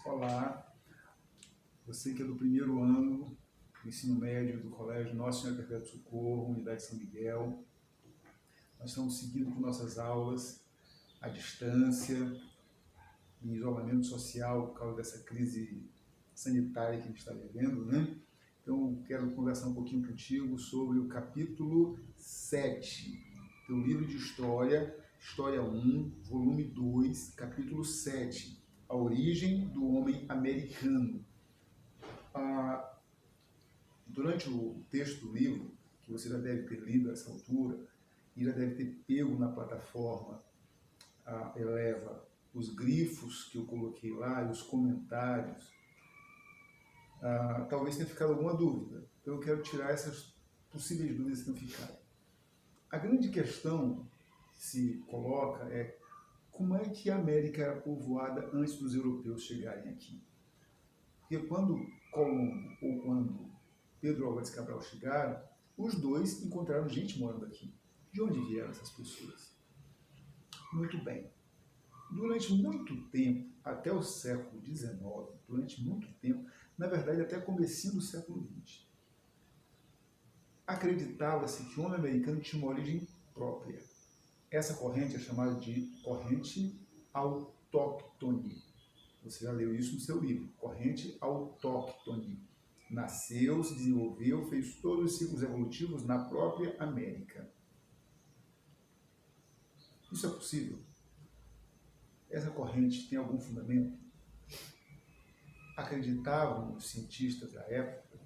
Olá, você que é do primeiro ano do ensino médio do Colégio Nossa Senhora Perpétua do Socorro, Unidade São Miguel. Nós estamos seguindo com nossas aulas à distância, em isolamento social por causa dessa crise sanitária que a gente está vivendo, né? Então, quero conversar um pouquinho contigo sobre o capítulo 7 do livro de História, História 1, volume 2, capítulo 7, A Origem do Homem Americano. Durante o texto do livro, que você já deve ter lido a essa altura, e já deve ter pego na plataforma Eleva os grifos que eu coloquei lá e os comentários, talvez tenha ficado alguma dúvida. Então eu quero tirar essas possíveis dúvidas que não ficaram. A grande questão que se coloca é como é que a América era povoada antes dos europeus chegarem aqui? Porque quando Colombo ou quando Pedro Álvares Cabral chegaram, os dois encontraram gente morando aqui. De onde vieram essas pessoas? Muito bem. Durante muito tempo, até o século XIX, durante muito tempo, na verdade até comecinho do século XX, acreditava-se que o homem americano tinha uma origem própria. Essa corrente é chamada de corrente autóctone. Você já leu isso no seu livro, corrente autóctone. Nasceu, se desenvolveu, fez todos os ciclos evolutivos na própria América. Isso é possível? Essa corrente tem algum fundamento? Acreditavam os cientistas da época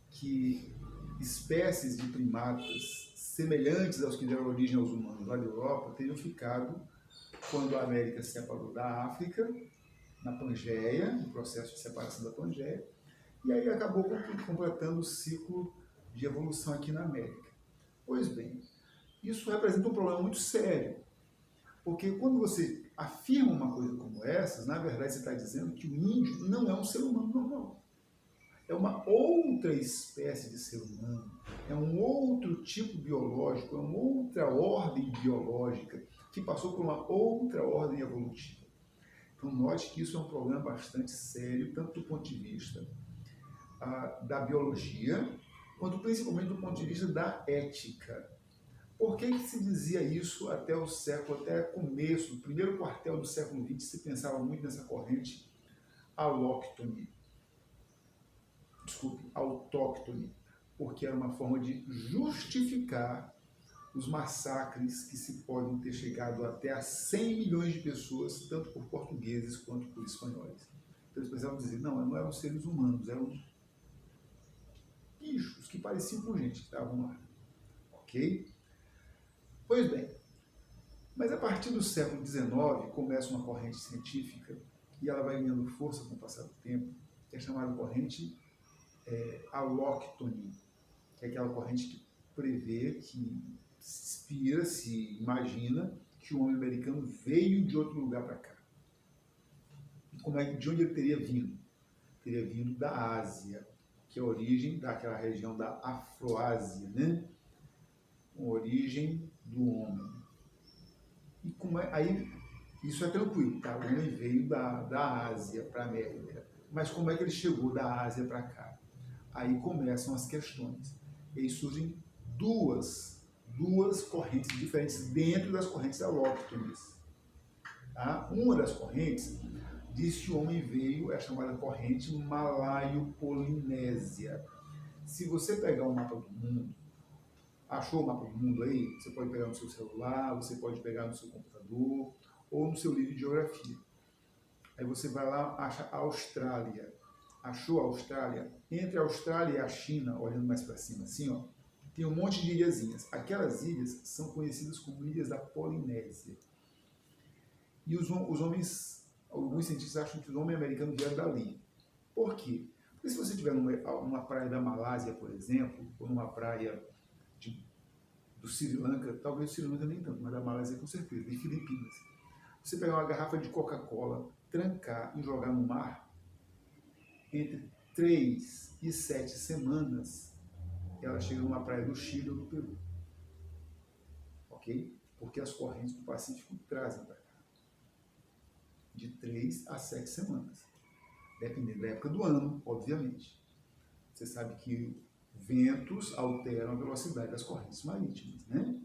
que espécies de primatas semelhantes aos que deram origem aos humanos lá da Europa teriam ficado quando a América se separou da África, na Pangeia, no processo de separação da Pangeia, e aí acabou completando o ciclo de evolução aqui na América. Pois bem, isso representa um problema muito sério, porque quando você afirma uma coisa como essa, na verdade você está dizendo que o índio não é um ser humano normal. É uma outra espécie de ser humano, é um outro tipo biológico, é uma outra ordem biológica que passou por uma outra ordem evolutiva. Então note que isso é um problema bastante sério, tanto do ponto de vista da biologia, quanto principalmente do ponto de vista da ética. Por que se dizia isso até o século, até começo, o primeiro quartel do século XX, se pensava muito nessa corrente autóctone, porque era uma forma de justificar os massacres que se podem ter chegado até a 100 milhões de pessoas, tanto por portugueses quanto por espanhóis. Então eles precisavam dizer, não eram seres humanos, eram bichos que pareciam com gente que estavam lá. Ok? Pois bem, mas a partir do século XIX começa uma corrente científica e ela vai ganhando força com o passar do tempo, que é chamada corrente alóctone, que é aquela corrente que prevê, que inspira, se imagina que o homem americano veio de outro lugar para cá. E de onde ele teria vindo? Teria vindo da Ásia, que é a origem daquela região da Afroásia, né? A origem do homem. E aí, isso é tranquilo, tá? O homem veio da Ásia para a América. Mas como é que ele chegou da Ásia para cá? Aí começam as questões. E aí surgem duas correntes diferentes dentro das correntes alóctones. Tá? Uma das correntes diz que o homem veio, é chamada corrente malaio-polinésia. Se você pegar o mapa do mundo, achou o mapa do mundo aí? Você pode pegar no seu celular, você pode pegar no seu computador ou no seu livro de geografia. Aí você vai lá, acha a Austrália. Achou a Austrália? Entre a Austrália e a China, olhando mais para cima, assim, ó, tem um monte de ilhazinhas. Aquelas ilhas são conhecidas como ilhas da Polinésia. E alguns cientistas acham que os homens americanos vieram dali. Por quê? Porque se você estiver numa praia da Malásia, por exemplo, ou numa praia do Sri Lanka, talvez o Sri Lanka nem tanto, mas da Malásia com certeza, e Filipinas. Você pegar uma garrafa de Coca-Cola, trancar e jogar no mar, entre 3 e 7 semanas, ela chega numa praia do Chile ou do Peru. Ok? Porque as correntes do Pacífico trazem para cá. De 3 a 7 semanas. dependendo da época do ano, obviamente. Você sabe que ventos alteram a velocidade das correntes marítimas, né?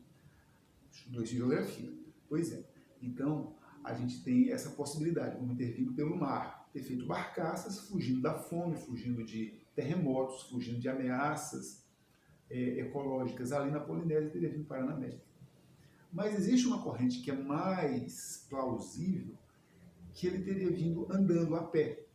Estudou isso em geografia. Pois é. Então, a gente tem essa possibilidade, como ter vindo pelo mar, ter feito barcaças, fugindo da fome, fugindo de terremotos, fugindo de ameaças ecológicas ali na Polinésia, teria vindo parar na América. Mas existe uma corrente que é mais plausível, que ele teria vindo andando a pé.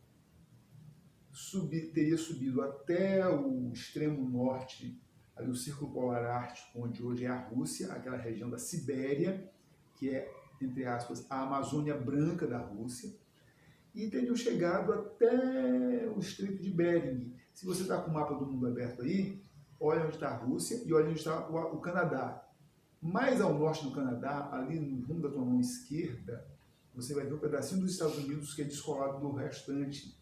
Teria subido até o extremo norte, ali o Círculo Polar Ártico, onde hoje é a Rússia, aquela região da Sibéria, que é, entre aspas, a Amazônia Branca da Rússia, e teriam chegado até o Estreito de Bering. Se você está com o mapa do mundo aberto aí, olha onde está a Rússia e olha onde está o Canadá. Mais ao norte do Canadá, ali no rumo da tua mão esquerda, você vai ver um pedacinho dos Estados Unidos que é descolado do restante.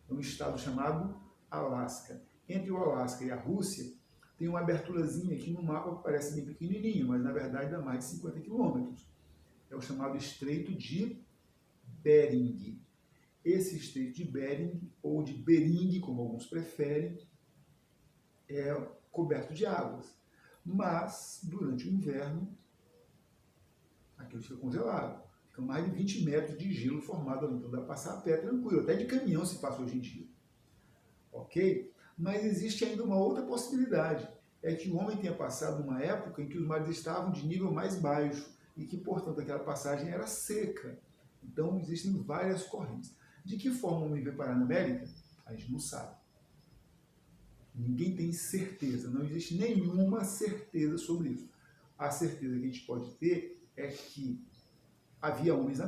É um estado chamado Alasca. Entre o Alasca e a Rússia, tem uma aberturazinha que no mapa parece bem pequenininho, mas na verdade dá mais de 50 quilômetros. É o chamado Estreito de Bering. Esse Estreito de Bering, ou de Bering, como alguns preferem, é coberto de águas. Mas, durante o inverno, aquilo fica congelado. Fica mais de 20 metros de gelo formado ali. Então dá para passar a pé tranquilo. Até de caminhão se passa hoje em dia. Ok? Mas existe ainda uma outra possibilidade. É que o homem tenha passado uma época em que os mares estavam de nível mais baixo e que, portanto, aquela passagem era seca. Então, existem várias correntes. De que forma o homem veio parar na América? A gente não sabe. Ninguém tem certeza. Não existe nenhuma certeza sobre isso. A certeza que a gente pode ter é que havia homens na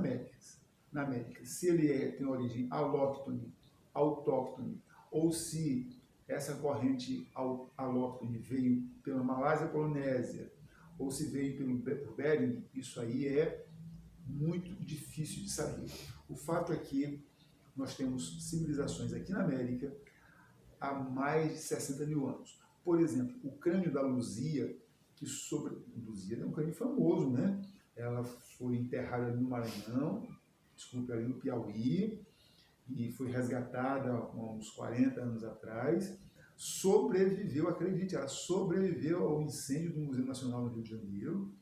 América. Se ele tem origem alóctone, autóctone, ou se essa corrente alóctone veio pela Malásia Polinésia, ou se veio por Bering, isso aí é muito difícil de saber. O fato é que nós temos civilizações aqui na América há mais de 60 mil anos. Por exemplo, o crânio da Luzia, Luzia é um crânio famoso, né? Ela foi enterrada ali no Maranhão, ali no Piauí, e foi resgatada há uns 40 anos atrás. Sobreviveu, acredite, ela sobreviveu ao incêndio do Museu Nacional do Rio de Janeiro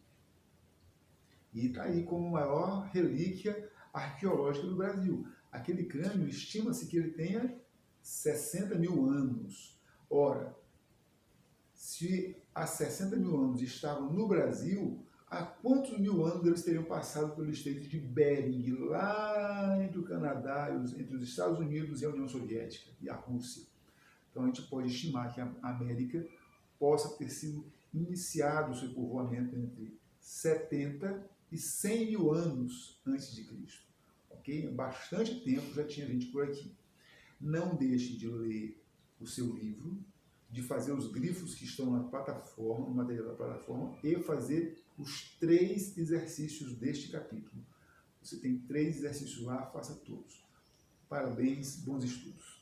e está aí como a maior relíquia arqueológica do Brasil. Aquele crânio, estima-se que ele tenha 60 mil anos. Ora, se há 60 mil anos estavam no Brasil, há quantos mil anos eles teriam passado pelo Estreito de Bering, lá entre o Canadá, entre os Estados Unidos e a União Soviética e a Rússia? Então a gente pode estimar que a América possa ter sido iniciado o seu povoamento entre 70 e 100 mil anos antes de Cristo. Ok? Há bastante tempo já tinha gente por aqui. Não deixe de ler o seu livro, de fazer os grifos que estão na plataforma, no material da plataforma, e fazer os 3 exercícios deste capítulo. Você tem 3 exercícios lá, faça todos. Parabéns, bons estudos.